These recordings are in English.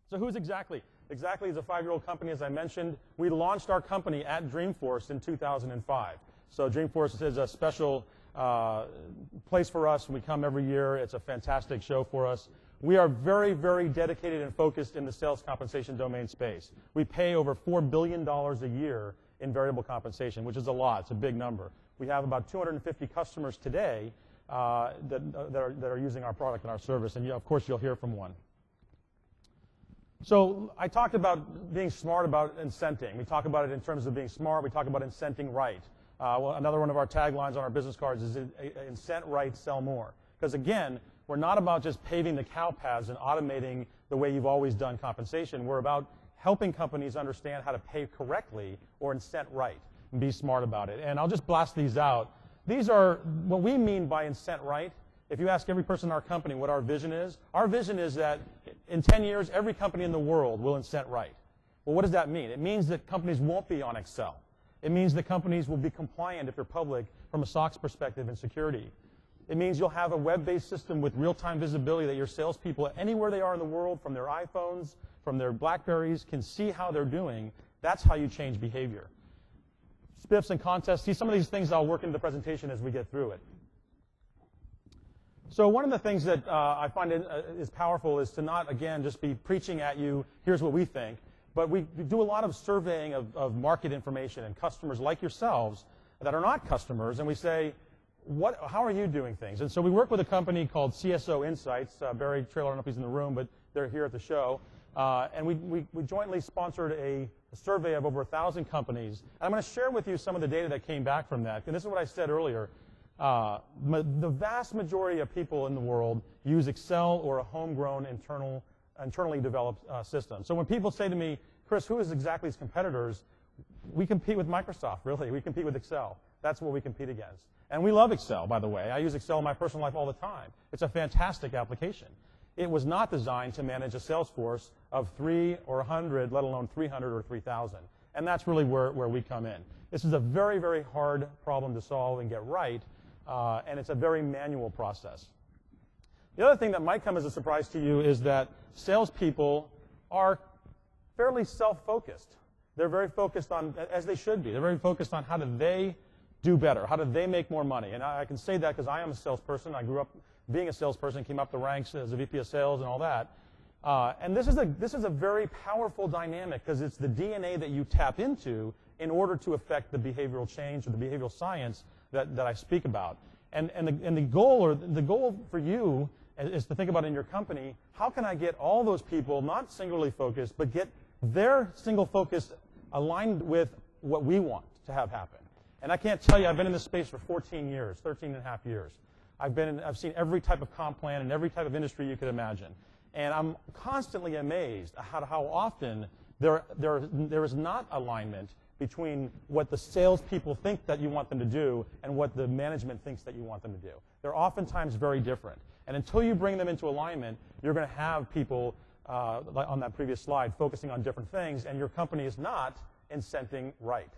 So who's Xactly? Xactly is a 5-year-old company, as I mentioned. We launched our company at Dreamforce in 2005. So Dreamforce is a special place for us. We come every year. It's a fantastic show for us. We are very, very dedicated and focused in the sales compensation domain space. We pay over $4 billion a year in variable compensation, which is a lot. It's a big number. We have about 250 customers today that are using our product and our service, and of course you'll hear from one. So I talked about being smart about incenting. We talk about it in terms of being smart. We talk about incenting right. Another one of our taglines on our business cards is incent right, sell more. Because again, we're not about just paving the cow paths and automating the way you've always done compensation. We're about helping companies understand how to pay correctly or incent right and be smart about it. And I'll just blast these out. These are what we mean by incent right. If you ask every person in our company what our vision is that in 10 years, every company in the world will incent right. Well, what does that mean? It means that companies won't be on Excel. It means that companies will be compliant if they're public from a SOX perspective and security. It means you'll have a web-based system with real-time visibility that your salespeople, anywhere they are in the world, from their iPhones, from their BlackBerries, can see how they're doing. That's how you change behavior. Spiffs and contests. See, some of these things I'll work into the presentation as we get through it. So one of the things that I find is powerful is to not, again, just be preaching at you, here's what we think, but we do a lot of surveying of market information and customers like yourselves that are not customers, and we say, how are you doing things? And so we work with a company called CSO Insights. Barry Traylor, I don't know if he's in the room, but they're here at the show. And we jointly sponsored a survey of over 1,000 companies. And I'm going to share with you some of the data that came back from that. And this is what I said earlier. The vast majority of people in the world use Excel or a homegrown internally developed system. So when people say to me, Chris, who is Xactly's competitors? We compete with Microsoft, really. We compete with Excel. That's what we compete against. And we love Excel, by the way. I use Excel in my personal life all the time. It's a fantastic application. It was not designed to manage a sales force of 3 or 100, let alone 300 or 3,000. And that's really where we come in. This is a very, very hard problem to solve and get right, and it's a very manual process. The other thing that might come as a surprise to you is that salespeople are fairly self-focused. They're very focused on, as they should be, they're very focused on how do they do better, how do they make more money. And I can say that because I am a salesperson. I grew up being a salesperson, came up the ranks as a VP of sales and all that. And this is a very powerful dynamic because it's the DNA that you tap into in order to affect the behavioral change or the behavioral science that I speak about. And the goal for you is to think about in your company, how can I get all those people not singularly focused, but get their single focus aligned with what we want to have happen. And I can't tell you, I've been in this space for 14 years, 13 and a half years. I've seen every type of comp plan and every type of industry you could imagine. And I'm constantly amazed at how often there is not alignment between what the salespeople think that you want them to do and what the management thinks that you want them to do. They're oftentimes very different. And until you bring them into alignment, you're going to have people, like on that previous slide, focusing on different things, and your company is not incenting right.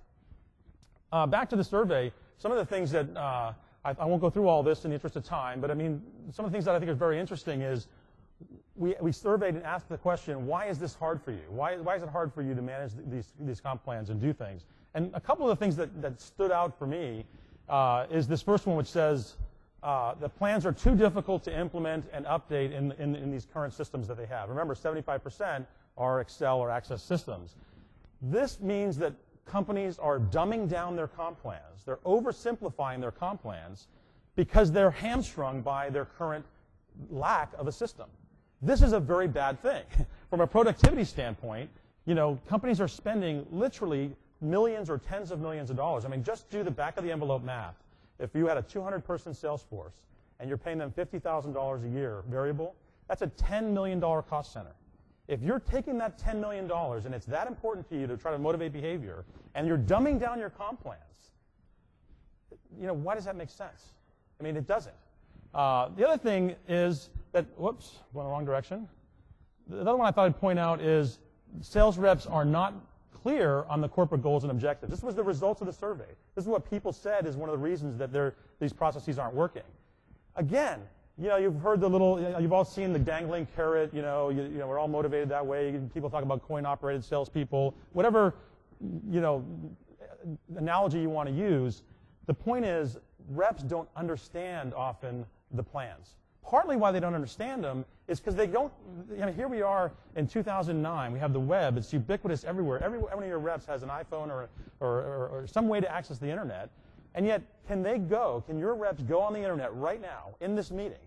Back to the survey, some of the things that, I won't go through all this in the interest of time, but I mean, some of the things that I think are very interesting is we surveyed and asked the question, why is this hard for you? Why is it hard for you to manage these comp plans and do things? And a couple of the things that stood out for me is this first one, which says the plans are too difficult to implement and update in these current systems that they have. Remember, 75% are Excel or Access systems. This means that companies are dumbing down their comp plans. They're oversimplifying their comp plans because they're hamstrung by their current lack of a system. This is a very bad thing. From a productivity standpoint, you know, companies are spending literally millions or tens of millions of dollars. I mean, just do the back of the envelope math. If you had a 200-person sales force and you're paying them $50,000 a year variable, that's a $10 million cost center. If you're taking that $10 million and it's that important to you to try to motivate behavior and you're dumbing down your comp plans, you know, why does that make sense? I mean, it doesn't. The other thing is that, whoops, going the wrong direction. The other one I thought I'd point out is sales reps are not clear on the corporate goals and objectives. This was the results of the survey. This is what people said is one of the reasons that these processes aren't working. Again, you've heard the little, you've all seen the dangling carrot, we're all motivated that way. People talk about coin-operated salespeople, whatever, analogy you want to use. The point is, reps don't understand often the plans. Partly why they don't understand them is because they don't, here we are in 2009, we have the web, it's ubiquitous everywhere. Every one of your reps has an iPhone or some way to access the internet, and yet can your reps go on the internet right now in this meeting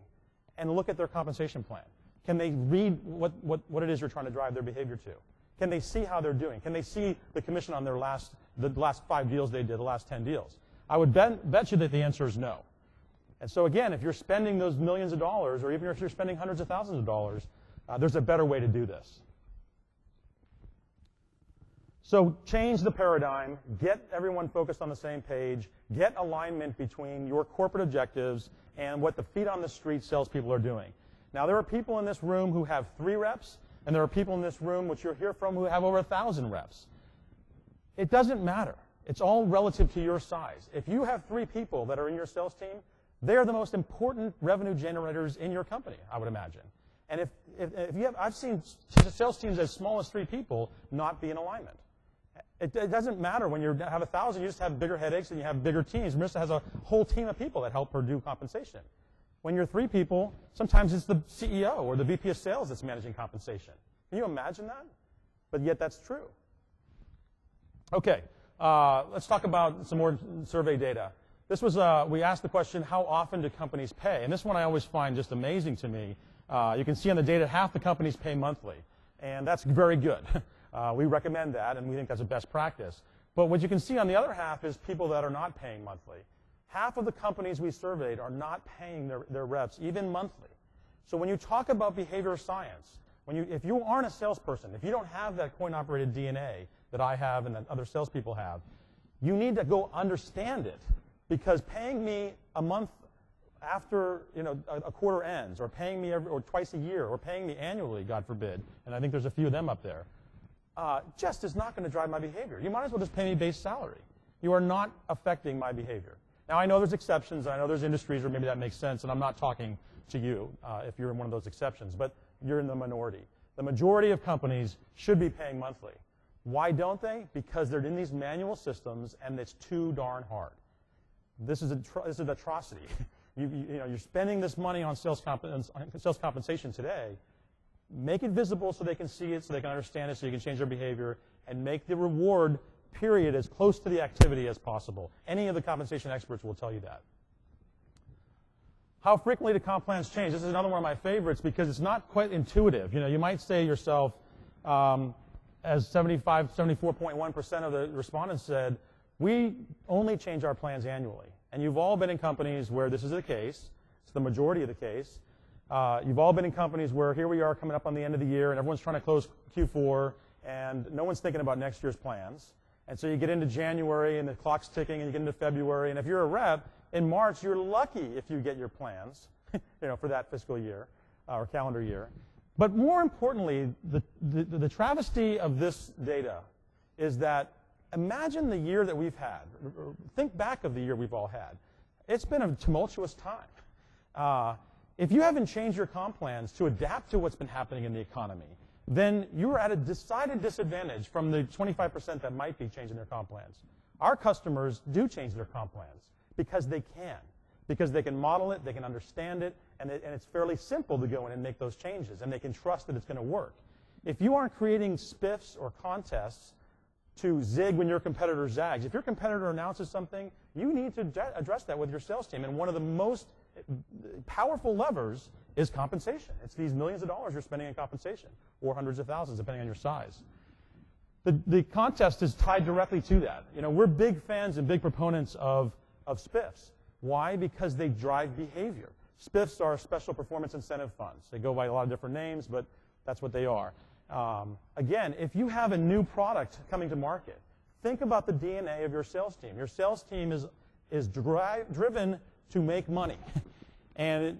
and look at their compensation plan? Can they read what it is you're trying to drive their behavior to? Can they see how they're doing? Can they see the commission on the last 5 deals they did, the last 10 deals? I would bet you that the answer is no. And so again, if you're spending those millions of dollars, or even if you're spending hundreds of thousands of dollars, there's a better way to do this. So change the paradigm, get everyone focused on the same page, get alignment between your corporate objectives and what the feet on the street salespeople are doing. Now, there are people in this room who have 3 reps, and there are people in this room, which you'll hear from, who have over 1,000 reps. It doesn't matter. It's all relative to your size. If you have 3 people that are in your sales team, they are the most important revenue generators in your company, I would imagine. And if you have, I've seen sales teams as small as 3 people not be in alignment. It doesn't matter when you have 1,000, you just have bigger headaches and you have bigger teams. Marissa has a whole team of people that help her do compensation. When you're 3 people, sometimes it's the CEO or the VP of sales that's managing compensation. Can you imagine that? But yet that's true. Okay, let's talk about some more survey data. This was, we asked the question, how often do companies pay? And this one I always find just amazing to me. You can see on the data, half the companies pay monthly. And that's very good. We recommend that, and we think that's a best practice. But what you can see on the other half is people that are not paying monthly. Half of the companies we surveyed are not paying their reps, even monthly. So when you talk about behavioral science, if you aren't a salesperson, if you don't have that coin-operated DNA that I have and that other salespeople have, you need to go understand it. Because paying me a month after a quarter ends, or paying me or twice a year, or paying me annually, God forbid, and I think there's a few of them up there, just is not going to drive my behavior. You might as well just pay me base salary. You are not affecting my behavior. Now, I know there's exceptions. I know there's industries where maybe that makes sense, and I'm not talking to you if you're in one of those exceptions, but you're in the minority. The majority of companies should be paying monthly. Why don't they? Because they're in these manual systems, and it's too darn hard. This is an atrocity. You're spending this money on sales compensation today. Make it visible so they can see it, so they can understand it, so you can change their behavior, and make the reward period as close to the activity as possible. Any of the compensation experts will tell you that. How frequently do comp plans change? This is another one of my favorites because it's not quite intuitive. You might say to yourself, as 74.1% of the respondents said, we only change our plans annually. And you've all been in companies where this is the case. It's the majority of the case. You've all been in companies where here we are coming up on the end of the year, and everyone's trying to close Q4, and no one's thinking about next year's plans. And so you get into January, and the clock's ticking, and you get into February. And if you're a rep, in March, you're lucky if you get your plans for that fiscal year or calendar year. But more importantly, the travesty of this data is that imagine the year that we've had. Think back of the year we've all had. It's been a tumultuous time. If you haven't changed your comp plans to adapt to what's been happening in the economy, then you're at a decided disadvantage from the 25% that might be changing their comp plans. Our customers do change their comp plans because they can. Because they can model it, they can understand it, and it's fairly simple to go in and make those changes, and they can trust that it's going to work. If you aren't creating spiffs or contests to zig when your competitor zags, if your competitor announces something, you need to address that with your sales team. And one of the most powerful levers is compensation. It's these millions of dollars you're spending on compensation, or hundreds of thousands, depending on your size. The contest is tied directly to that. We're big fans and big proponents of spiffs. Why? Because they drive behavior. Spiffs are special performance incentive funds. They go by a lot of different names, but that's what they are. Again, if you have a new product coming to market, think about the DNA of your sales team. Your sales team is driven to make money. And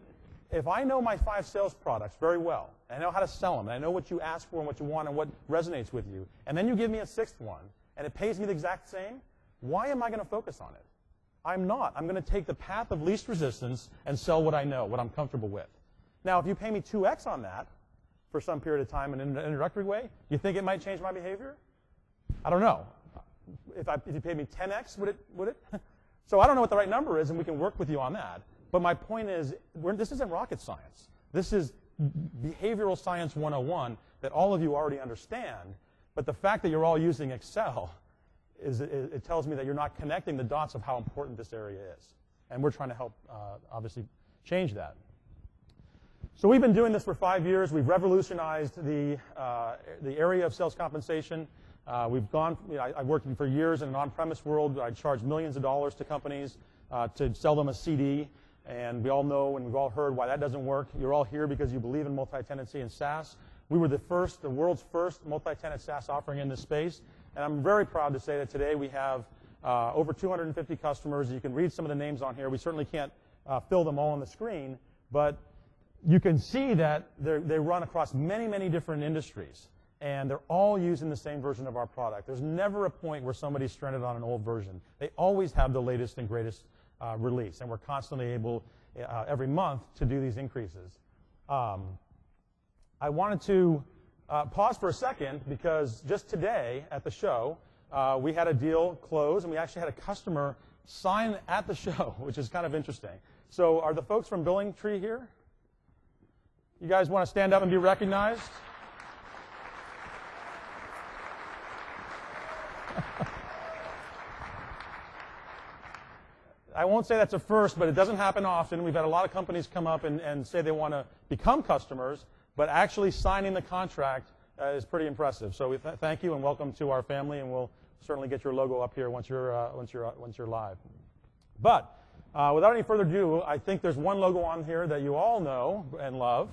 if I know my 5 sales products very well, and I know how to sell them, and I know what you ask for and what you want and what resonates with you, and then you give me a 6th one, and it pays me the exact same, why am I going to focus on it? I'm not. I'm going to take the path of least resistance and sell what I know, what I'm comfortable with. Now, if you pay me 2x on that for some period of time in an introductory way, you think it might change my behavior? I don't know. If you paid me 10x, would it? So I don't know what the right number is, and we can work with you on that. But my point is, this isn't rocket science. This is behavioral science 101 that all of you already understand. But the fact that you're all using Excel, it tells me that you're not connecting the dots of how important this area is. And we're trying to help, obviously, change that. So we've been doing this for 5 years. We've revolutionized the area of sales compensation. We've gone, I've worked for years in an on-premise world. I charge millions of dollars to companies to sell them a CD. And we all know and we've all heard why that doesn't work. You're all here because you believe in multi-tenancy and SaaS. We were the world's first multi-tenant SaaS offering in this space. And I'm very proud to say that today we have over 250 customers. You can read some of the names on here. We certainly can't fill them all on the screen. But you can see that they run across many, many different industries. And they're all using the same version of our product. There's never a point where somebody's stranded on an old version. They always have the latest and greatest release. And we're constantly able, every month, to do these increases. I wanted to pause for a second because just today at the show, we had a deal close, and we actually had a customer sign at the show, which is kind of interesting. So are the folks from BillingTree here? You guys want to stand up and be recognized? I won't say that's a first, but it doesn't happen often. We've had a lot of companies come up and say they want to become customers, but actually signing the contract is pretty impressive. So we thank you and welcome to our family, and we'll certainly get your logo up here once you're live. But without any further ado, I think there's one logo on here that you all know and love,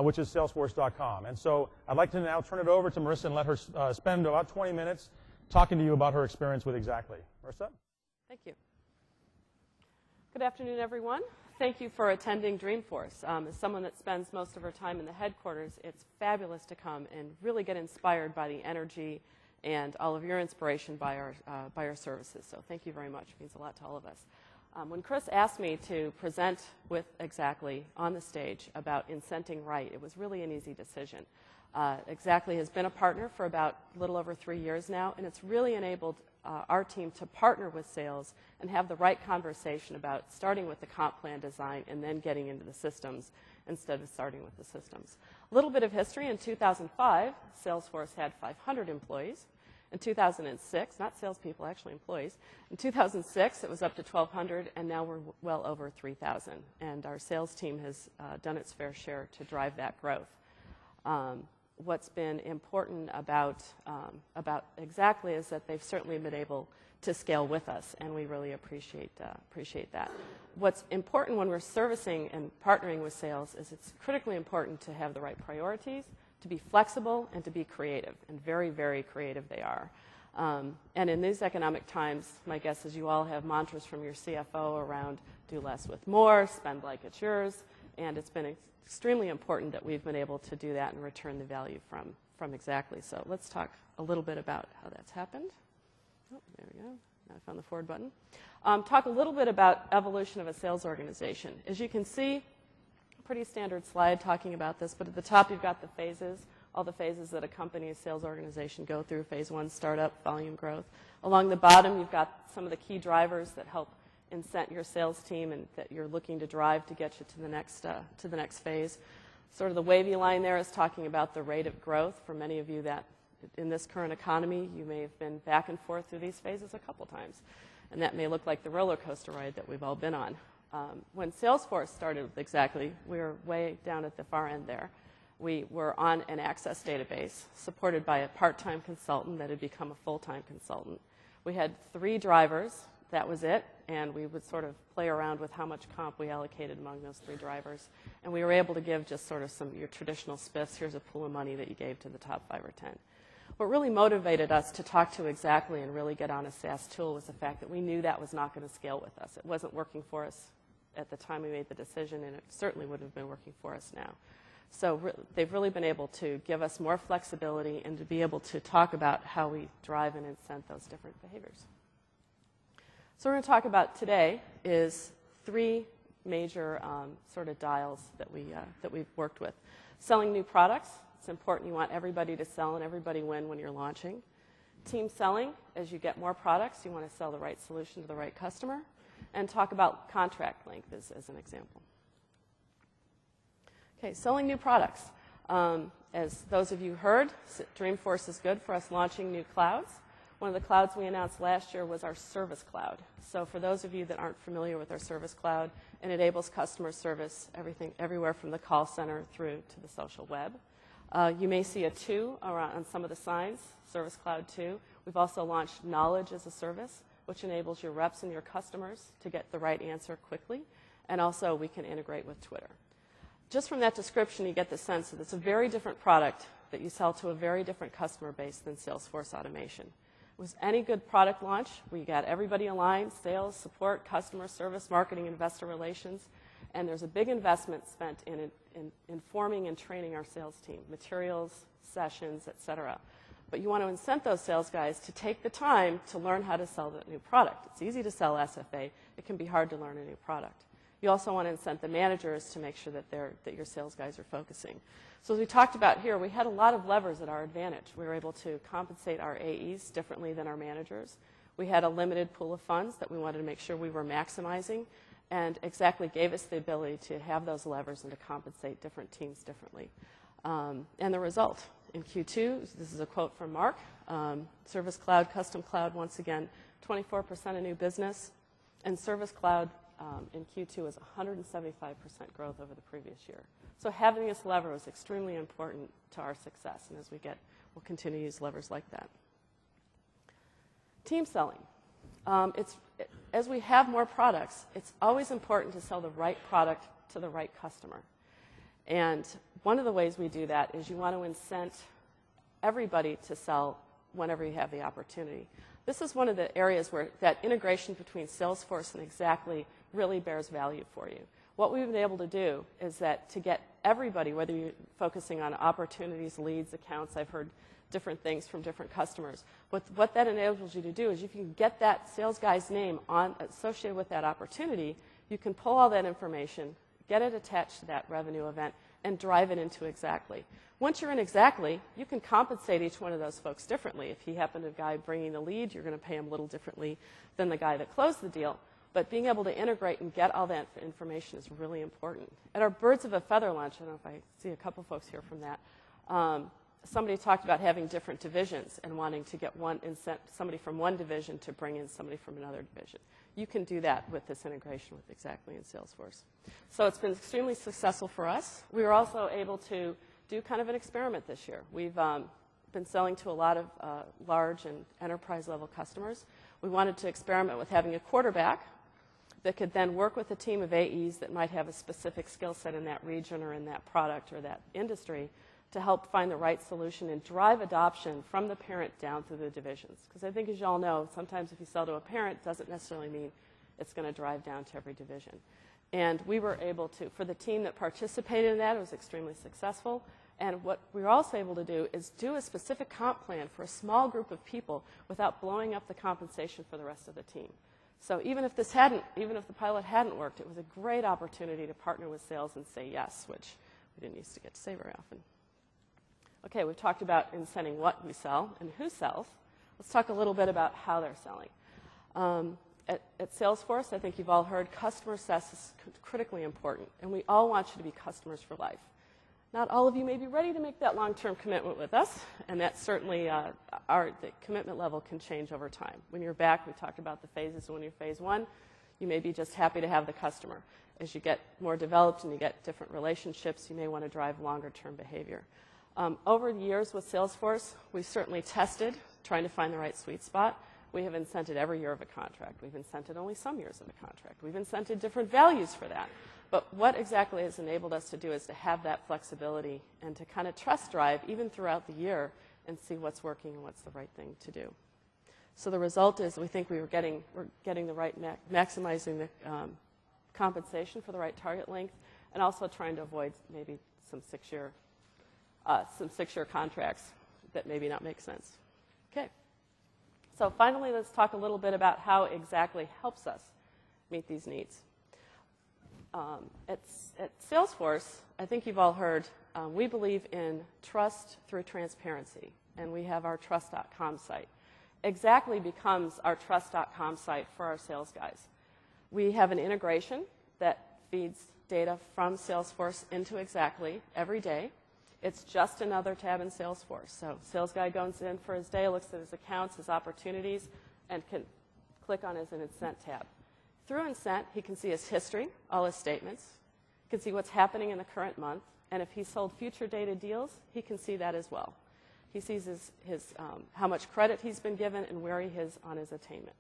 which is Salesforce.com. And so I'd like to now turn it over to Marissa and let her spend about 20 minutes talking to you about her experience with Xactly. Marissa? Thank you. Good afternoon, everyone. Thank you for attending Dreamforce. As someone that spends most of her time in the headquarters, it's fabulous to come and really get inspired by the energy and all of your inspiration by our services. So thank you very much. It means a lot to all of us. When Chris asked me to present with Xactly on the stage about incenting right, it was really an easy decision. Xactly has been a partner for about a little over 3 years now, and it's really enabled our team to partner with sales and have the right conversation about starting with the comp plan design and then getting into the systems instead of starting with the systems. A little bit of history. In 2005, Salesforce had 500 employees. In 2006, not salespeople, actually employees. In 2006, it was up to 1,200, and now we're well over 3,000. And our sales team has done its fair share to drive that growth. What's been important about Xactly is that they've certainly been able to scale with us, and we really appreciate that. What's important when we're servicing and partnering with sales is it's critically important to have the right priorities, to be flexible, and to be creative, and very, very creative they are. And in these economic times, my guess is you all have mantras from your CFO around do less with more, spend like it's yours, and it's been extremely important that we've been able to do that and return the value from Xactly. So let's talk a little bit about how that's happened. Oh, there we go. Now I found the forward button. Talk a little bit about evolution of a sales organization. As you can see, pretty standard slide talking about this, but at the top you've got the phases, all the phases that a company's sales organization go through. Phase 1, startup, volume growth. Along the bottom, you've got some of the key drivers that help incent your sales team and that you're looking to drive to get you to the next phase. Sort of the wavy line there is talking about the rate of growth. For many of you that in this current economy, you may have been back and forth through these phases a couple times. And that may look like the roller coaster ride that we've all been on. When Salesforce started with Xactly, we were way down at the far end there. We were on an Access database supported by a part-time consultant that had become a full-time consultant. We had 3 drivers. That was it, and we would sort of play around with how much comp we allocated among those 3 drivers. And we were able to give just sort of some of your traditional spiffs. Here's a pool of money that you gave to the top 5 or 10. What really motivated us to talk to Xactly and really get on a SaaS tool was the fact that we knew that was not going to scale with us. It wasn't working for us at the time we made the decision, and it certainly wouldn't have been working for us now. So they've really been able to give us more flexibility and to be able to talk about how we drive and incent those different behaviors. So we're going to talk about today is three major sort of dials that we've worked with. Selling new products. It's important. You want everybody to sell and everybody win when you're launching. Team selling. As you get more products, you want to sell the right solution to the right customer. And talk about contract length as an example. Okay, selling new products. As those of you heard, Dreamforce is good for us launching new clouds. One of the clouds we announced last year was our Service Cloud. So for those of you that aren't familiar with our Service Cloud, it enables customer service everywhere from the call center through to the social web. You may see a 2 on some of the signs, Service Cloud 2. We've also launched Knowledge as a Service, which enables your reps and your customers to get the right answer quickly. And also we can integrate with Twitter. Just from that description, you get the sense that it's a very different product that you sell to a very different customer base than Salesforce Automation. Was any good product launch, we got everybody aligned, sales, support, customer service, marketing, investor relations, and there's a big investment spent in informing and training our sales team, materials, sessions, et cetera. But you want to incent those sales guys to take the time to learn how to sell that new product. It's easy to sell SFA. It can be hard to learn a new product. You also want to incent the managers to make sure that your sales guys are focusing. So as we talked about here, we had a lot of levers at our advantage. We were able to compensate our AEs differently than our managers. We had a limited pool of funds that we wanted to make sure we were maximizing, and exactly gave us the ability to have those levers and to compensate different teams differently. And the result, in Q2, this is a quote from Mark, Service Cloud, Custom Cloud, once again, 24% of new business, and Service Cloud in Q2 is 175% growth over the previous year. So having this lever was extremely important to our success, and we'll continue to use levers like that. Team selling. As we have more products, it's always important to sell the right product to the right customer. And one of the ways we do that is you want to incent everybody to sell whenever you have the opportunity. This is one of the areas where that integration between Salesforce and Xactly really bears value for you. What we've been able to do is that to get everybody, whether you're focusing on opportunities, leads, accounts, I've heard different things from different customers. But what that enables you to do is you can get that sales guy's name associated with that opportunity. You can pull all that information, get it attached to that revenue event, and drive it into Xactly. Once you're in Xactly, you can compensate each one of those folks differently. If he happened to be a guy bringing the lead, you're going to pay him a little differently than the guy that closed the deal. But being able to integrate and get all that information is really important. At our Birds of a Feather launch, I don't know if I see a couple folks here from that, somebody talked about having different divisions and wanting to get somebody from one division to bring in somebody from another division. You can do that with this integration with Xactly and Salesforce. So it's been extremely successful for us. We were also able to do kind of an experiment this year. We've been selling to a lot of large and enterprise-level customers. We wanted to experiment with having a quarterback that could then work with a team of AEs that might have a specific skill set in that region or in that product or that industry to help find the right solution and drive adoption from the parent down through the divisions. Because I think, as you all know, sometimes if you sell to a parent, it doesn't necessarily mean it's going to drive down to every division. And we were able to, for the team that participated in that, it was extremely successful. And what we were also able to do is do a specific comp plan for a small group of people without blowing up the compensation for the rest of the team. So even if the pilot hadn't worked, it was a great opportunity to partner with sales and say yes, which we didn't used to get to say very often. Okay, we've talked about incenting what we sell and who sells. Let's talk a little bit about how they're selling. At Salesforce, I think you've all heard customer success is critically important, and we all want you to be customers for life. Not all of you may be ready to make that long-term commitment with us, and that's certainly the commitment level can change over time. When you're back, we talked about the phases. When you're phase 1, you may be just happy to have the customer. As you get more developed and you get different relationships, you may want to drive longer-term behavior. Over the years with Salesforce, we've certainly tested trying to find the right sweet spot. We have incented every year of a contract. We've incented only some years of a contract. We've incented different values for that. But what Xactly has enabled us to do is to have that flexibility and to kind of trust drive even throughout the year and see what's working and what's the right thing to do. So the result is we think we're getting the right, maximizing the compensation for the right target length, and also trying to avoid maybe some six-year contracts that maybe not make sense. Okay. So finally, let's talk a little bit about how exactly helps us meet these needs. At Salesforce, I think you've all heard, we believe in trust through transparency, and we have our trust.com site. Exactly becomes our trust.com site for our sales guys. We have an integration that feeds data from Salesforce into Exactly every day. It's just another tab in Salesforce. So sales guy goes in for his day, looks at his accounts, his opportunities, and can click on his Incent tab. Through Incent, he can see his history, all his statements. He can see what's happening in the current month. And if he sold future dated deals, he can see that as well. He sees how much credit he's been given and where he is on his attainment.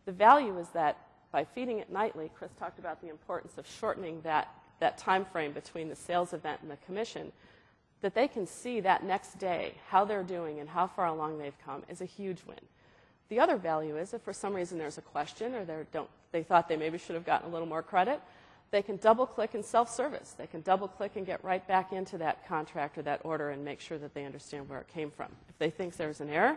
The value is that by feeding it nightly, Chris talked about the importance of shortening that time frame between the sales event and the commission, that they can see that next day how they're doing and how far along they've come is a huge win. The other value is if for some reason there's a question or they thought they maybe should have gotten a little more credit, they can double-click in self-service. They can double-click and get right back into that contract or that order and make sure that they understand where it came from. If they think there's an error,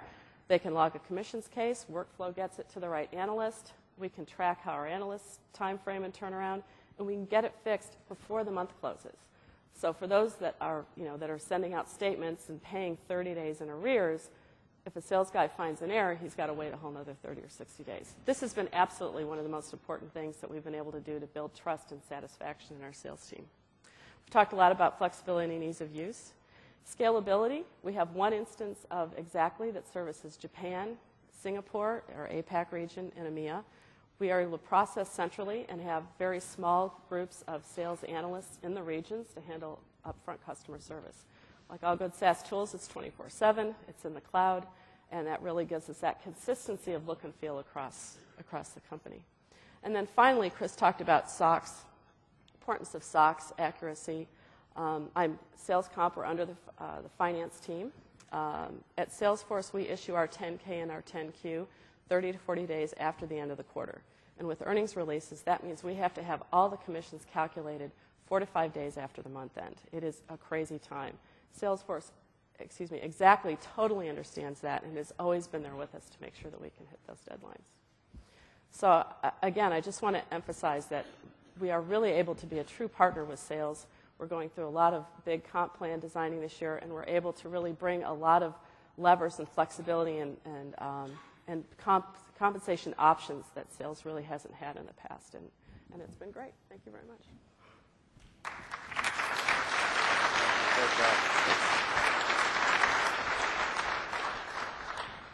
they can log a commissions case. Workflow gets it to the right analyst. We can track how our analyst's time frame and turnaround, and we can get it fixed before the month closes. So for those that are sending out statements and paying 30 days in arrears, if a sales guy finds an error, he's got to wait a whole other 30 or 60 days. This has been absolutely one of the most important things that we've been able to do to build trust and satisfaction in our sales team. We've talked a lot about flexibility and ease of use. Scalability, we have one instance of Exactly that services Japan, Singapore, our APAC region, and EMEA. We are able to process centrally and have very small groups of sales analysts in the regions to handle upfront customer service. Like all good SaaS tools, it's 24/7, it's in the cloud, and that really gives us that consistency of look and feel across the company. And then finally, Chris talked about SOX, importance of SOX, accuracy. I'm sales comp, we're under the finance team. At Salesforce, we issue our 10K and our 10Q 30 to 40 days after the end of the quarter. And with earnings releases, that means we have to have all the commissions calculated 4 to 5 days after the month end. It is a crazy time. Salesforce, Exactly totally understands that and has always been there with us to make sure that we can hit those deadlines. So again, I just want to emphasize that we are really able to be a true partner with sales. We're going through a lot of big comp plan designing this year, and we're able to really bring a lot of levers and flexibility and compensation options that sales really hasn't had in the past, and it's been great. Thank you very much.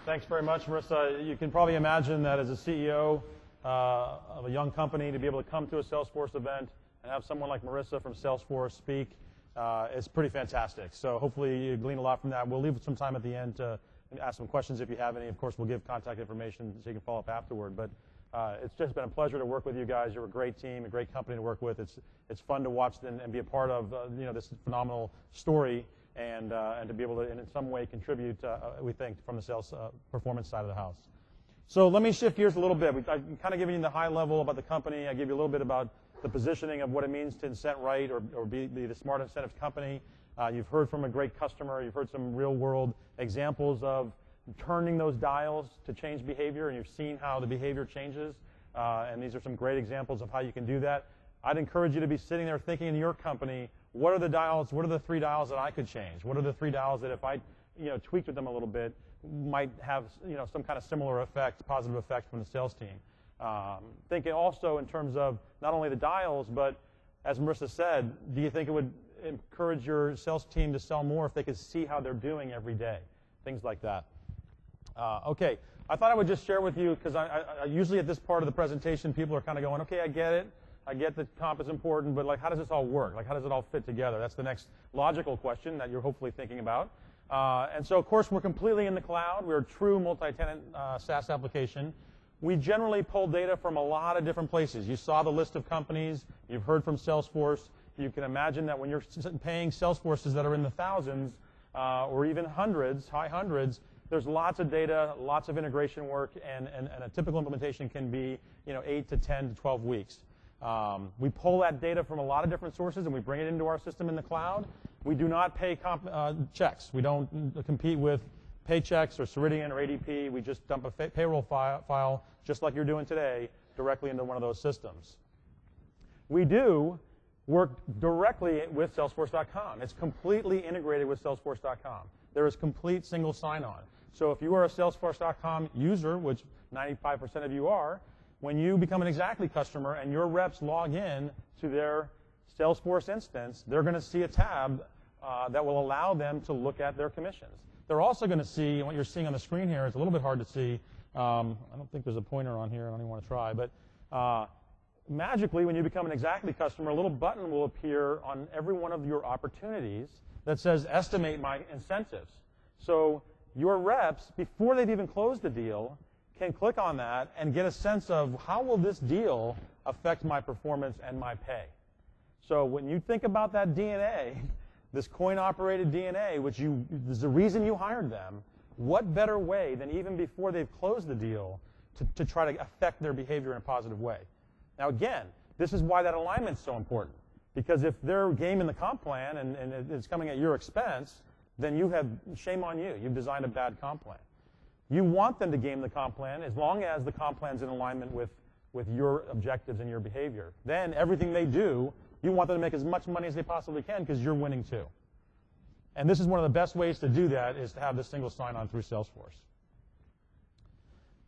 Thanks very much, Marissa. You can probably imagine that as a CEO of a young company, to be able to come to a Salesforce event and have someone like Marissa from Salesforce speak is pretty fantastic. So hopefully you glean a lot from that. We'll leave some time at the end to ask some questions if you have any. Of course, we'll give contact information so you can follow up afterward. But it's just been a pleasure to work with you guys. You're a great team, a great company to work with. It's fun to watch and be a part of this phenomenal story and to be able to in some way contribute, we think, from the sales performance side of the house. So let me shift gears a little bit. I'm kind of giving you the high level about the company. I give you a little bit about the positioning of what it means to incent right or be the smart incentives company. You've heard from a great customer. You've heard some real-world examples of turning those dials to change behavior, and you've seen how the behavior changes. And these are some great examples of how you can do that. I'd encourage you to be sitting there thinking in your company, what are the dials? What are the 3 dials that I could change? What are the 3 dials that if I tweaked with them a little bit might have some kind of similar effect, positive effect from the sales team? Thinking also in terms of not only the dials, but as Marissa said, do you think it would encourage your sales team to sell more if they could see how they're doing every day? Things like that. Okay, I thought I would just share with you, because I usually at this part of the presentation, people are kind of going, okay, I get it. I get that comp is important, but like, how does this all work? Like, how does it all fit together? That's the next logical question that you're hopefully thinking about. And so, of course, we're completely in the cloud. We're a true multi-tenant SaaS application. We generally pull data from a lot of different places. You saw the list of companies. You've heard from Salesforce. You can imagine that when you're paying Salesforces that are in the thousands or even hundreds, high hundreds, there's lots of data, lots of integration work, and a typical implementation can be 8 to 10 to 12 weeks. We pull that data from a lot of different sources, and we bring it into our system in the cloud. We do not pay checks. We don't compete with Paychex or Ceridian or ADP, we just dump a payroll file, just like you're doing today, directly into one of those systems. We do work directly with Salesforce.com. It's completely integrated with Salesforce.com. There is complete single sign-on. So if you are a Salesforce.com user, which 95% of you are, when you become an Xactly customer and your reps log in to their Salesforce instance, they're going to see a tab that will allow them to look at their commissions. They're also going to see, and what you're seeing on the screen here, it's a little bit hard to see. I don't think there's a pointer on here. I don't even want to try. But magically, when you become an Xactly customer, a little button will appear on every one of your opportunities that says, estimate my incentives. So your reps, before they've even closed the deal, can click on that and get a sense of how will this deal affect my performance and my pay. So when you think about that DNA, this coin-operated DNA, which is the reason you hired them, what better way than even before they've closed the deal to try to affect their behavior in a positive way? Now again, this is why that alignment's so important. Because if they're gaming the comp plan and it's coming at your expense, then you have, shame on you. You've designed a bad comp plan. You want them to game the comp plan as long as the comp plan's in alignment with your objectives and your behavior. Then everything they do, you want them to make as much money as they possibly can because you're winning too. And this is one of the best ways to do that is to have this single sign-on through Salesforce.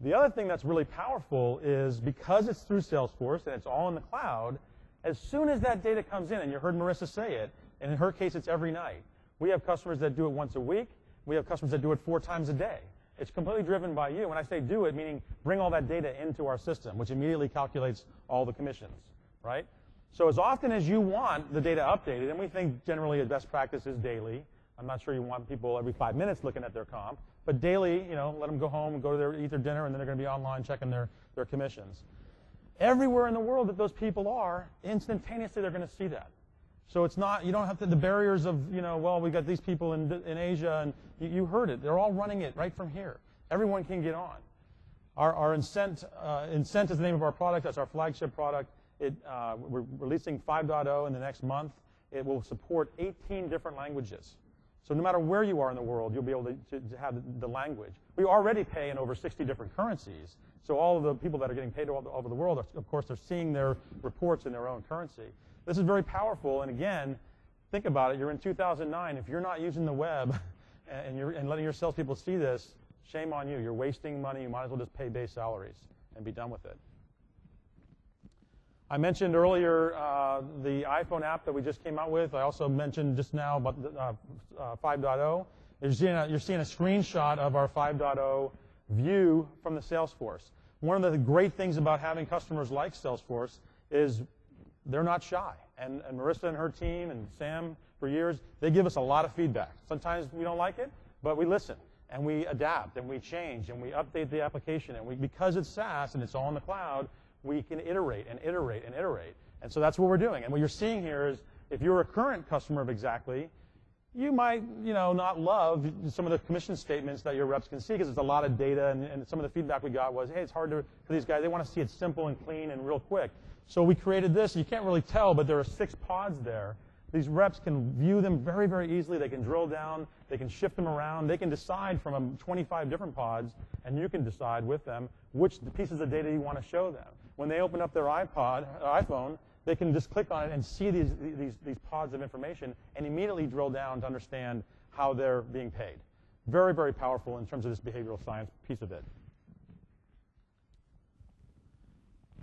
The other thing that's really powerful is because it's through Salesforce and it's all in the cloud, as soon as that data comes in, and you heard Marissa say it, and in her case it's every night. We have customers that do it once a week. We have customers that do it 4 times a day. It's completely driven by you. When I say do it, meaning bring all that data into our system, which immediately calculates all the commissions, right? So as often as you want the data updated, and we think generally a best practice is daily. I'm not sure you want people every 5 minutes looking at their comp, but daily, let them go home and go to eat their dinner, and then they're going to be online checking their commissions. Everywhere in the world that those people are, instantaneously they're going to see that. So it's not, you don't have the barriers of, well, we got these people in Asia, and you heard it. They're all running it right from here. Everyone can get on. Our Incent is the name of our product. That's our flagship product. We're releasing 5.0 in the next month. It will support 18 different languages. So no matter where you are in the world, you'll be able to have the language. We already pay in over 60 different currencies. So all of the people that are getting paid all over the world, of course, they're seeing their reports in their own currency. This is very powerful. And again, think about it. You're in 2009. If you're not using the web and letting your salespeople see this, shame on you. You're wasting money. You might as well just pay base salaries and be done with it. I mentioned earlier the iPhone app that we just came out with. I also mentioned just now about 5.0. You're seeing a screenshot of our 5.0 view from the Salesforce. One of the great things about having customers like Salesforce is they're not shy. And Marissa and her team and Sam, for years, they give us a lot of feedback. Sometimes we don't like it, but we listen. And we adapt, and we change, and we update the application. And because it's SaaS and it's all in the cloud, we can iterate and iterate and iterate. And so that's what we're doing. And what you're seeing here is if you're a current customer of Xactly, you might not love some of the commission statements that your reps can see because it's a lot of data. And some of the feedback we got was, hey, it's hard for these guys. They want to see it simple and clean and real quick. So we created this. You can't really tell, but there are 6 pods there. These reps can view them very, very easily. They can drill down. They can shift them around. They can decide from 25 different pods, and you can decide with them which pieces of data you want to show them. When they open up their iPhone, they can just click on it and see these pods of information and immediately drill down to understand how they're being paid. Very, very powerful in terms of this behavioral science piece of it.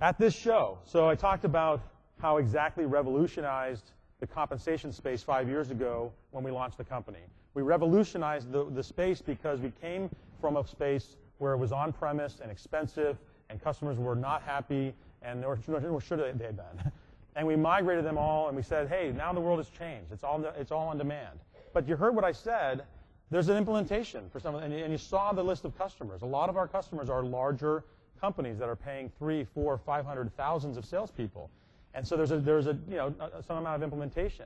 At this show, so I talked about how Xactly revolutionized the compensation space 5 years ago when we launched the company. We revolutionized the space because we came from a space where it was on-premise and expensive, and customers were not happy, and nor should they have been. And we migrated them all, and we said, hey, now the world has changed. It's all on demand. But you heard what I said. There's an implementation for some, and you saw the list of customers. A lot of our customers are larger companies that are paying 300, 400, 500, thousands of salespeople. And so there's some amount of implementation.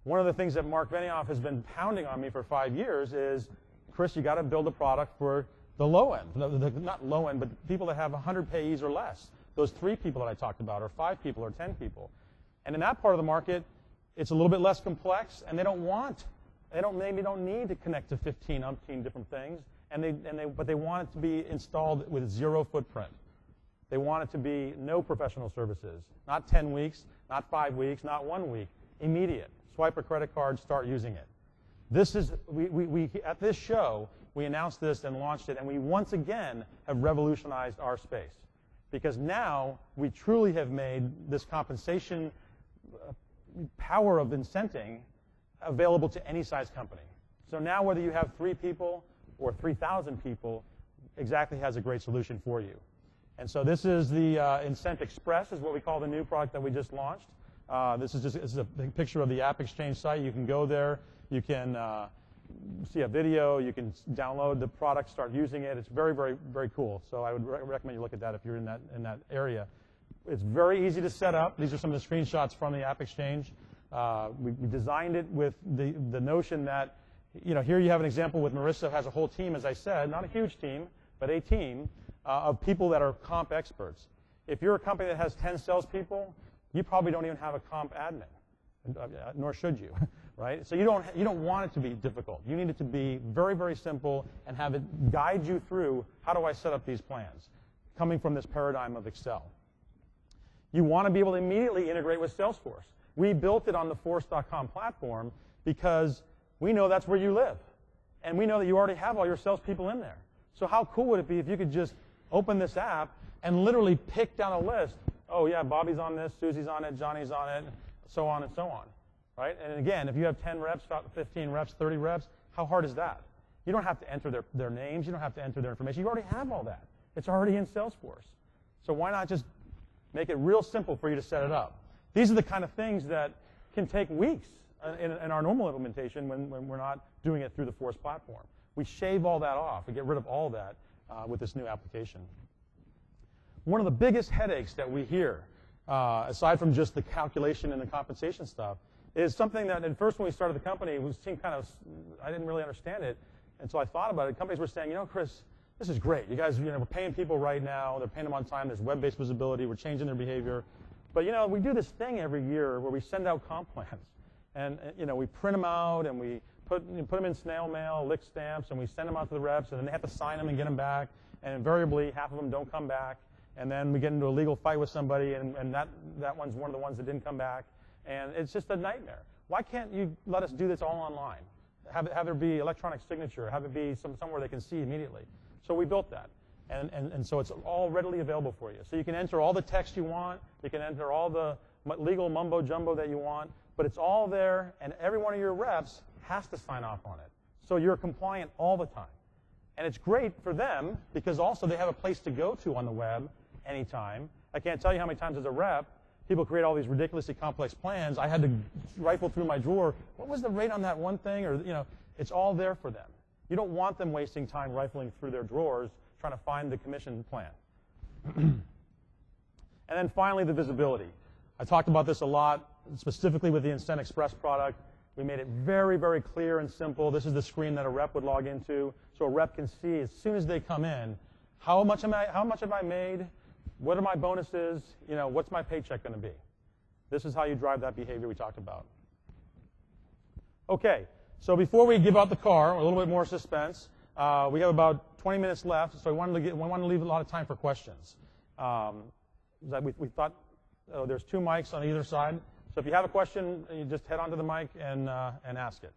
One of the things that Mark Benioff has been pounding on me for 5 years is, Chris, you got to build a product for the low end. Not low end, but people that have 100 payees or less. Those 3 people that I talked about, or 5 people, or 10 people. And in that part of the market, it's a little bit less complex, and they don't want Maybe don't need to connect to 15 umpteen different things, but they want it to be installed with 0 footprint. They want it to be no professional services, not 10 weeks, not 5 weeks, not 1 week, immediate. Swipe a credit card, start using it. This is, at this show, we announced this and launched it, and we once again have revolutionized our space. Because now we truly have made this compensation power of incenting available to any size company. So now whether you have 3 people or 3,000 people, Xactly has a great solution for you. And so this is the Incent Express, is what we call the new product that we just launched. This is a picture of the App Exchange site. You can go there. You can see a video. You can download the product, start using it. It's very, very, very cool. So I would recommend you look at that if you're in that area. It's very easy to set up. These are some of the screenshots from the App Exchange. We designed it with the notion that, here you have an example with Marissa, who has a whole team, as I said, not a huge team, but a team of people that are comp experts. If you're a company that has 10 salespeople, you probably don't even have a comp admin, nor should you, right? So you don't want it to be difficult. You need it to be very, very simple and have it guide you through, how do I set up these plans, coming from this paradigm of Excel. You want to be able to immediately integrate with Salesforce. We built it on the Force.com platform because we know that's where you live. And we know that you already have all your salespeople in there. So how cool would it be if you could just open this app and literally pick down a list? Oh, yeah, Bobby's on this, Susie's on it, Johnny's on it, so on and so on. Right? And again, if you have 10 reps, 15 reps, 30 reps, how hard is that? You don't have to enter their names. You don't have to enter their information. You already have all that. It's already in Salesforce. So why not just make it real simple for you to set it up? These are the kind of things that can take weeks in our normal implementation when we're not doing it through the Force platform. We shave all that off. We get rid of all that with this new application. One of the biggest headaches that we hear, aside from just the calculation and the compensation stuff, is something that at first when we started the company, it seemed I didn't really understand it until I thought about it. Companies were saying, Chris, this is great. You guys, we're paying people right now. They're paying them on time. There's web-based visibility. We're changing their behavior. But, we do this thing every year where we send out comp plans. And, we print them out, and we put them in snail mail, lick stamps, and we send them out to the reps, and then they have to sign them and get them back. And invariably, half of them don't come back. And then we get into a legal fight with somebody, and that one's one of the ones that didn't come back. And it's just a nightmare. Why can't you let us do this all online? Have there be electronic signature. Have it be somewhere they can see immediately. So we built that. And so it's all readily available for you. So you can enter all the text you want. You can enter all the legal mumbo-jumbo that you want. But it's all there, and every one of your reps has to sign off on it. So you're compliant all the time. And it's great for them because also they have a place to go to on the web anytime. I can't tell you how many times as a rep, people create all these ridiculously complex plans. I had to rifle through my drawer. What was the rate on that one thing? Or, it's all there for them. You don't want them wasting time rifling through their drawers trying to find the commission plan. And then finally, the visibility. I talked about this a lot, specifically with the Incent Express product. We made it very, very clear and simple. This is the screen that a rep would log into, so a rep can see as soon as they come in, how much have I made? What are my bonuses? What's my paycheck going to be? This is how you drive that behavior we talked about. Okay, so before we give out the car, a little bit more suspense. We have about 20 minutes left, so we wanted to leave a lot of time for questions. We thought there's 2 mics on either side. So if you have a question, you just head onto the mic and ask it.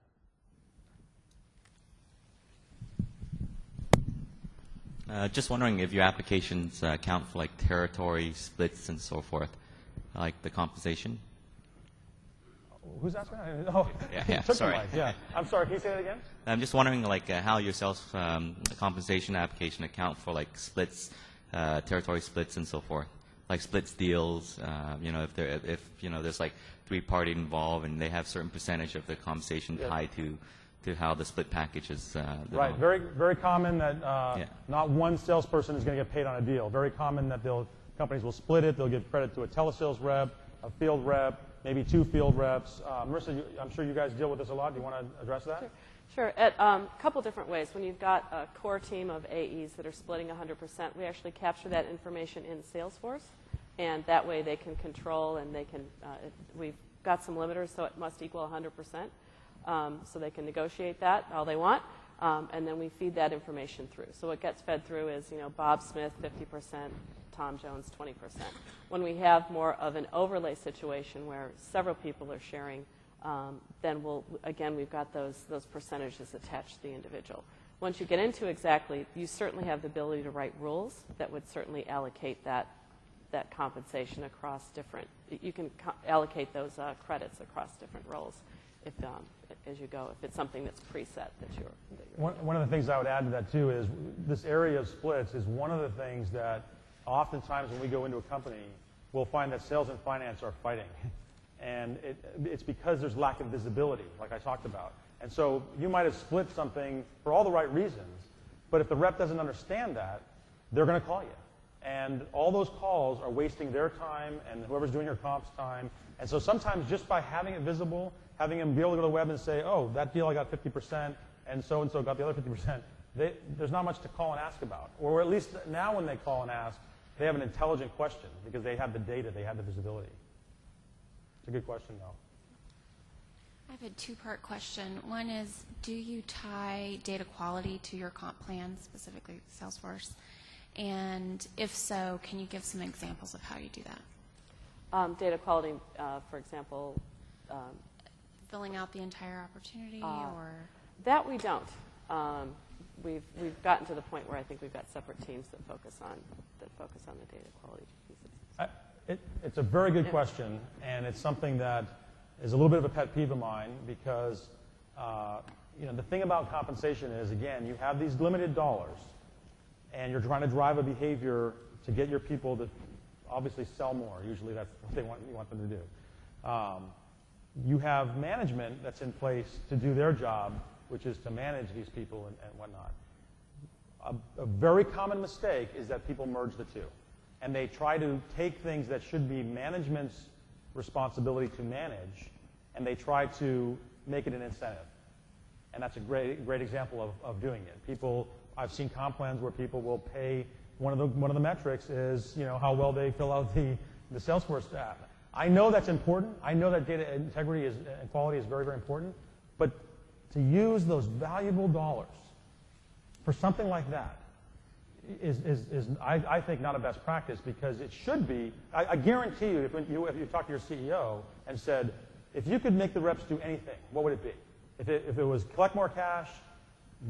Just wondering if your applications account for territory splits and so forth, like the compensation. Who's asking? Oh, yeah, sorry. Yeah, I'm sorry. Can you say that again? I'm just wondering how your sales compensation application account for splits, territory splits and so forth, like splits deals. If there's 3-party involved and they have certain percentage of the compensation tied to how the split package is. Right. Very, very common that not one salesperson is going to get paid on a deal. Very common that companies will split it. They'll give credit to a telesales rep, a field rep, maybe 2 field reps. Marissa, I'm sure you guys deal with this a lot. Do you want to address that? Sure. At a couple different ways. When you've got a core team of AEs that are splitting 100%, we actually capture that information in Salesforce, and that way they can control and they can. We've got some limiters, so it must equal 100%. so they can negotiate that all they want, and then we feed that information through. So what gets fed through is, Bob Smith 50%, Tom Jones 20%. When we have more of an overlay situation where several people are sharing, then we've got those percentages attached to the individual. Once you get into exactly, you certainly have the ability to write rules that would certainly allocate that compensation across different. You can allocate those credits across different roles as you go. If it's something that's preset that you're one of the things I would add to that too is this area of splits is one of the things that oftentimes when we go into a company, we'll find that sales and finance are fighting. And it's because there's lack of visibility, like I talked about. And so you might have split something for all the right reasons, but if the rep doesn't understand that, they're going to call you. And all those calls are wasting their time and whoever's doing your comp's time. And so sometimes just by having it visible, having them be able to go to the web and say, oh, that deal I got 50%, and so got the other 50%, there's not much to call and ask about. Or at least now when they call and ask, they have an intelligent question because they have the data, they have the visibility. It's a good question, though. I have a two-part question. One is, do you tie data quality to your comp plan, specifically Salesforce? And if so, can you give some examples of how you do that? Data quality, for example. Filling out the entire opportunity, or? That we don't. We've gotten to the point where I think we've got separate teams that focus on the data quality pieces. It's a very good question, and it's something that is a little bit of a pet peeve of mine because the thing about compensation is, again, you have these limited dollars, and you're trying to drive a behavior to get your people to obviously sell more. Usually that's what you want them to do. You have management that's in place to do their job, which is to manage these people and whatnot. A very common mistake is that people merge the two. And they try to take things that should be management's responsibility to manage, and they try to make it an incentive. And that's a great example of doing it. I've seen comp plans where people will pay, one of the metrics is how well they fill out the Salesforce app. I know that's important. I know that data integrity and quality is very, very important. But to use those valuable dollars for something like that is I think, not a best practice, because it should be. I guarantee you, if you talk to your CEO and said, if you could make the reps do anything, what would it be? If it was collect more cash,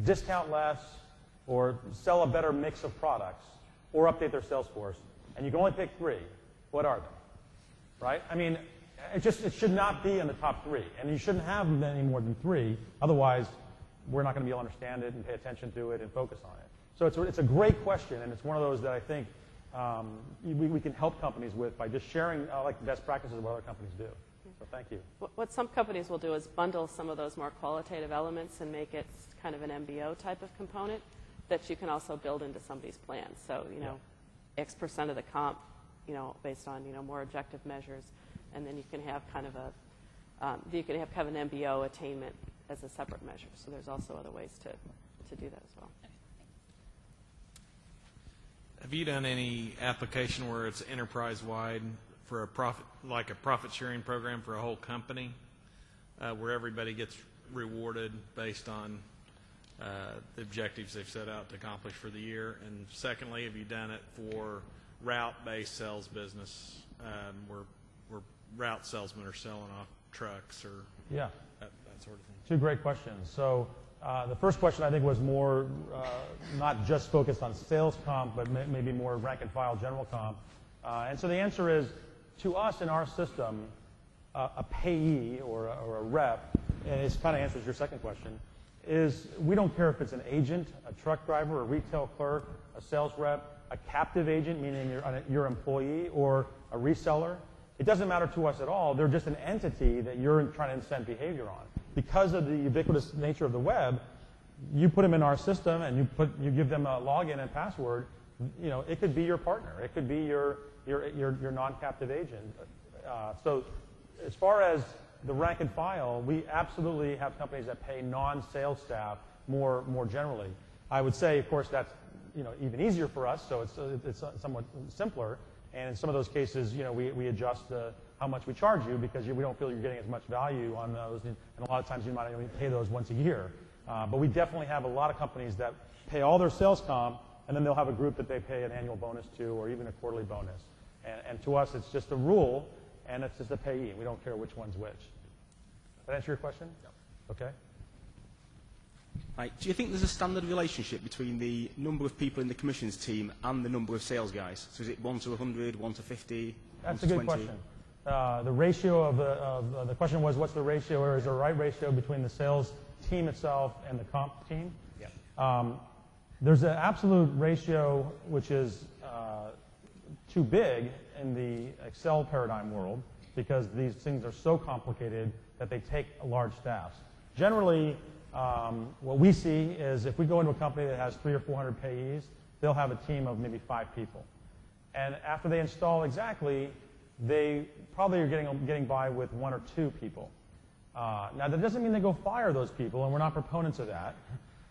discount less, or sell a better mix of products, or update their Salesforce, and you can only pick three, what are they? Right? I mean, it should not be in the top three, and you shouldn't have any more than three. Otherwise, we're not going to be able to understand it and pay attention to it and focus on it. So it's a great question, and it's one of those that I think we can help companies with by just sharing like best practices of what other companies do. So thank you. What some companies will do is bundle some of those more qualitative elements and make it kind of an MBO type of component that you can also build into somebody's plan. So X% of the comp, based on more objective measures, and then you can have kind of an MBO attainment as a separate measure. So there's also other ways to do that as well. Have you done any application where it's enterprise-wide for a profit sharing program for a whole company, where everybody gets rewarded based on the objectives they've set out to accomplish for the year? And secondly, have you done it for route-based sales business, where route salesmen are selling off trucks or that sort of thing? Two great questions. So the first question I think was more not just focused on sales comp, but maybe more rank and file general comp. And so the answer is, to us in our system, a payee or a rep, and it kind of answers your second question, is we don't care if it's an agent, a truck driver, a retail clerk, a sales rep, a captive agent, meaning your employee, or a reseller. It doesn't matter to us at all. They're just an entity that you're trying to incent behavior on. Because of the ubiquitous nature of the web, you put them in our system and you give them a login and password. It could be your partner. It could be your non-captive agent. So as far as the rank and file, we absolutely have companies that pay non-sales staff more generally. I would say, of course, that's even easier for us, so it's somewhat simpler. And in some of those cases, we adjust how much we charge you because we don't feel you're getting as much value on those. And a lot of times you might only pay those once a year. But we definitely have a lot of companies that pay all their sales comp, and then they'll have a group that they pay an annual bonus to or even a quarterly bonus. And to us, it's just a rule, and it's just a payee. We don't care which one's which. Did that answer your question? No. Okay. Right. Do you think there's a standard relationship between the number of people in the commissions team and the number of sales guys? So is it 1 to 100, 1 to 50, That's 1 to a good 20? question. The ratio of the question was, what's the ratio, or is there a right ratio between the sales team itself and the comp team? Yeah. There's an absolute ratio which is too big in the Excel paradigm world because these things are so complicated that they take large staffs. Generally, what we see is if we go into a company that has 300 or 400 payees, they'll have a team of maybe 5 people. And after they install exactly, they probably are getting by with 1 or 2 people. Now, that doesn't mean they go fire those people, and we're not proponents of that.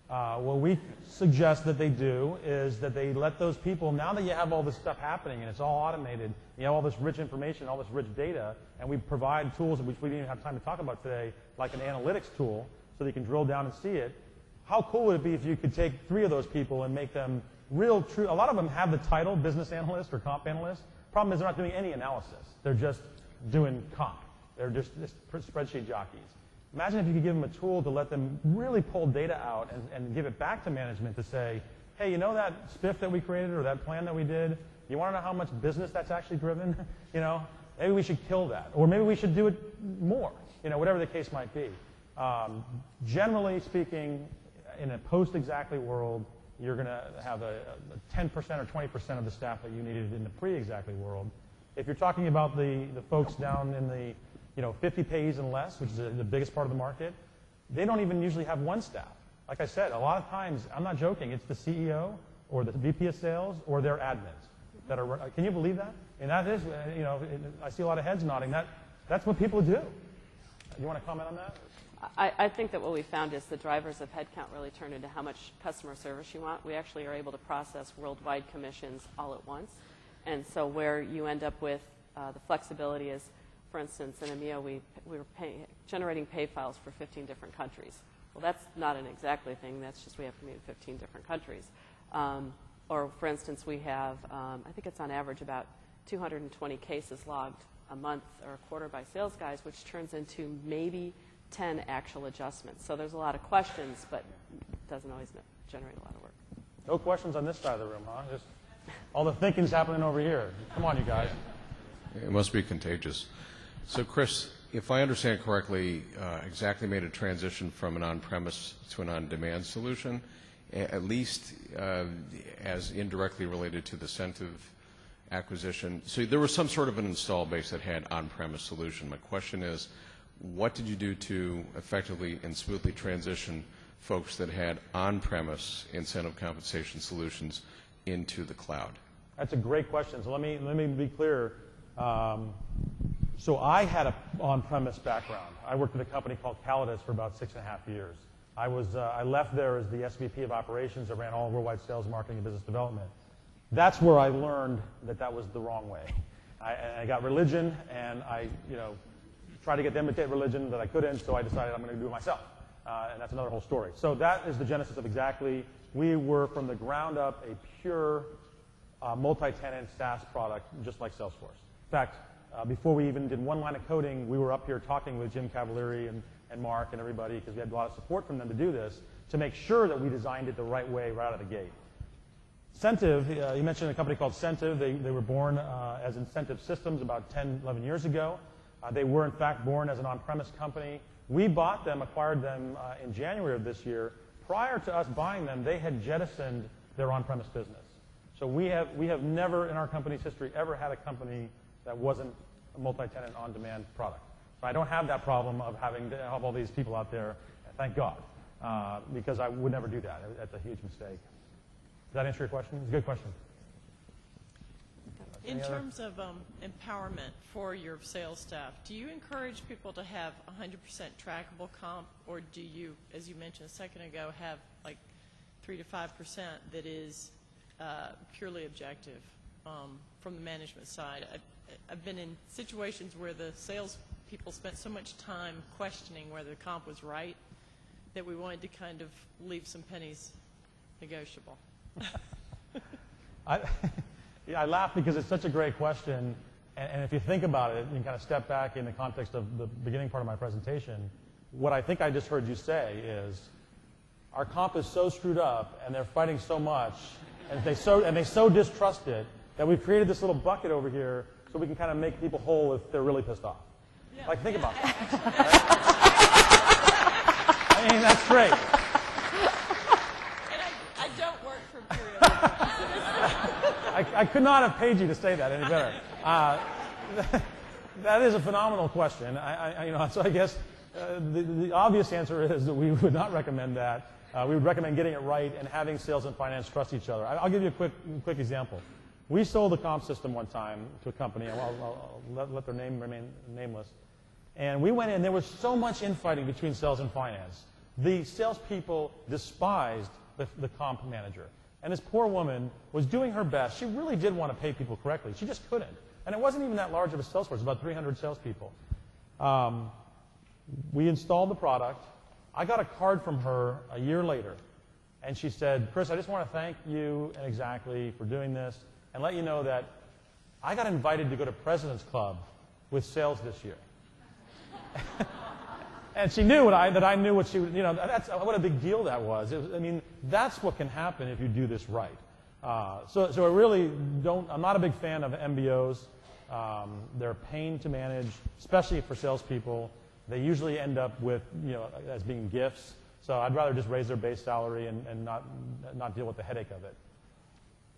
What we suggest that they do is that they let those people, now that you have all this stuff happening and it's all automated, you have all this rich information, all this rich data, and we provide tools which we didn't even have time to talk about today, like an analytics tool, so that you can drill down and see it. How cool would it be if you could take 3 of those people and make them real, true? A lot of them have the title business analyst or comp analyst. Problem is they're not doing any analysis. They're just doing comp. They're just spreadsheet jockeys. Imagine if you could give them a tool to let them really pull data out and give it back to management to say, hey, you know that spiff that we created or that plan that we did? You want to know how much business that's actually driven? Maybe we should kill that. Or maybe we should do it more. Whatever the case might be. Generally speaking, in a post-exactly world, you're going to have a 10% or 20% of the staff that you needed in the pre-exactly world. If you're talking about the folks down in the 50 payees and less, which is the biggest part of the market, they don't even usually have 1 staff. Like I said, a lot of times, I'm not joking, it's the CEO or the VP of sales or their admins that are. Can you believe that? And that is, I see a lot of heads nodding. That's what people do. You want to comment on that? I think that what we found is the drivers of headcount really turn into how much customer service you want. We actually are able to process worldwide commissions all at once. And so where you end up with the flexibility is, for instance, in EMEA, we were generating pay files for 15 different countries. Well, that's not an exactly thing. That's just we have to meet in 15 different countries. Or, for instance, we have, I think it's on average about 220 cases logged a month or a quarter by sales guys, which turns into maybe 10 actual adjustments. So there's a lot of questions, but it doesn't always generate a lot of work. No questions on this side of the room, huh? Just all the thinking's happening over here. Come on, you guys. It must be contagious. So, Chris, if I understand correctly, Exactly made a transition from an on-premise to an on-demand solution, at least as indirectly related to the Centev acquisition. So there was some sort of an install base that had on-premise solution. My question is, what did you do to effectively and smoothly transition folks that had on-premise incentive compensation solutions into the cloud? That's a great question. So let me be clear. So I had an on-premise background. I worked at a company called Calidus for about 6.5 years. I left there as the SVP of operations. I ran all worldwide sales, marketing, and business development. That's where I learned that was the wrong way. I got religion, and I tried to get them to take religion that I couldn't, so I decided I'm going to do it myself. And that's another whole story. So that is the genesis of Exactly. We were, from the ground up, a pure multi-tenant SaaS product, just like Salesforce. In fact, before we even did one line of coding, we were up here talking with Jim Cavalieri and Mark and everybody, because we had a lot of support from them to do this, to make sure that we designed it the right way right out of the gate. Centev, you mentioned a company called Centev. They were born as Incentive Systems about 10, 11 years ago. They were, in fact, born as an on-premise company. We bought them, acquired them in January of this year. Prior to us buying them, they had jettisoned their on-premise business. So we have never in our company's history ever had a company that wasn't a multi-tenant on-demand product. So I don't have that problem of having to have all these people out there, thank God, because I would never do that. That's a huge mistake. Does that answer your question? It's a good question. In terms of empowerment for your sales staff, do you encourage people to have 100% trackable comp, or do you, as you mentioned a second ago, have like 3 to 5% that is purely objective? from the management side. I've been in situations where the sales people spent so much time questioning whether the comp was right that we wanted to kind of leave some pennies negotiable. I laugh because it's such a great question, and if you think about it, you can kind of step back in the context of the beginning part of my presentation. What I think I just heard you say is, our comp is so screwed up, and they're fighting so much, and they so distrust it, that we've created this little bucket over here so we can kind of make people whole if they're really pissed off. Yeah. Like, think about that. Right? I mean, that's great. And I don't work for Imperial. I could not have paid you to say that any better. That is a phenomenal question. So I guess the obvious answer is that we would not recommend that. We would recommend getting it right and having sales and finance trust each other. I'll give you a quick example. We sold a comp system one time to a company. I'll let their name remain nameless. And we went in. There was so much infighting between sales and finance. The salespeople despised the comp manager. And this poor woman was doing her best. She really did want to pay people correctly. She just couldn't. And it wasn't even that large of a sales force, about 300 salespeople. We installed the product. I got a card from her a year later. And she said, Chris, I just want to thank you and Exactly for doing this and let you know that I got invited to go to President's Club with sales this year. And she knew that I knew what she, that's what a big deal that was. That's what can happen if you do this right. So I really I'm not a big fan of MBOs. They're a pain to manage, especially for salespeople. They usually end up with, as being gifts. So I'd rather just raise their base salary and not deal with the headache of it.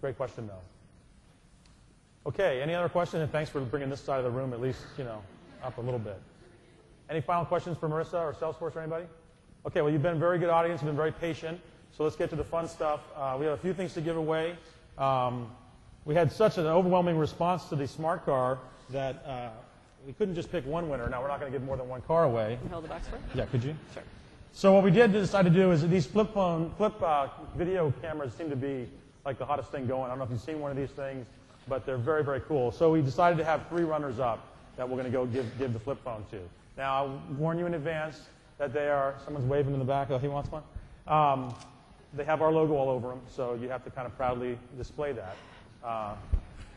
Great question, though. Okay, any other questions? And thanks for bringing this side of the room at least, up a little bit. Any final questions for Marissa or Salesforce or anybody? Okay, well, you've been a very good audience. You've been very patient. So let's get to the fun stuff. We have a few things to give away. We had such an overwhelming response to the smart car that we couldn't just pick one winner. Now, we're not going to give more than one car away. Can you hold the box for it? Yeah, could you? Sure. So what we decide to do is these flip video cameras seem to be like the hottest thing going. I don't know if you've seen one of these things, but they're very, very cool. So we decided to have 3 runners up that we're going to go give the flip phone to. Now, I'll warn you in advance that someone's waving in the back. Oh, he wants one? They have our logo all over them, so you have to kind of proudly display that.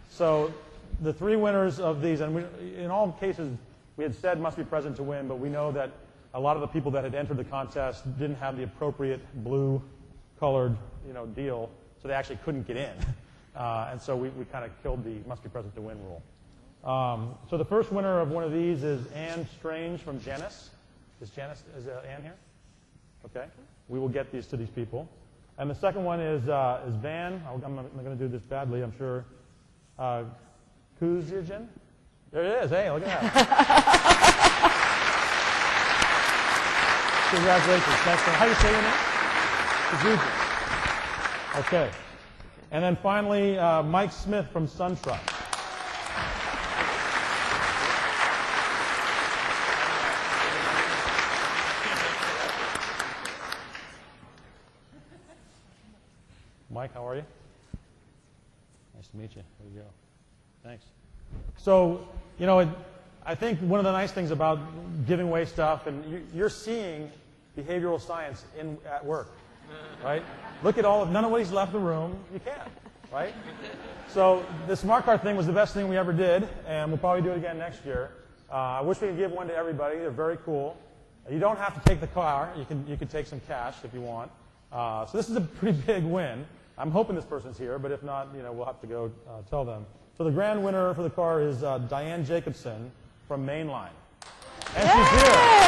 So the 3 winners of these, and in all cases, we had said must be present to win, but we know that a lot of the people that had entered the contest didn't have the appropriate blue-colored deal, so they actually couldn't get in. And so we kind of killed the must be present to win rule. So the first winner of one of these is Anne Strange from Janus. Is Anne here? Okay. We will get these to these people. And the second one is Van. I'm going to do this badly, I'm sure. Kuzijin. There it is. Hey, look at that. Congratulations. Thanks. How do you say your name? Kuzijin. Okay. And then finally, Mike Smith from SunTrust. Mike, how are you? Nice to meet you. There you go. Thanks. So, I think one of the nice things about giving away stuff, and you're seeing behavioral science at work, right? Look at none of nobody's left the room. You can't, right? So the smart card thing was the best thing we ever did, and we'll probably do it again next year. I wish we could give one to everybody. They're very cool. You don't have to take the car. You can take some cash if you want. So this is a pretty big win. I'm hoping this person's here, but if not, we'll have to go tell them. So the grand winner for the car is Diane Jacobson from Mainline. And she's here.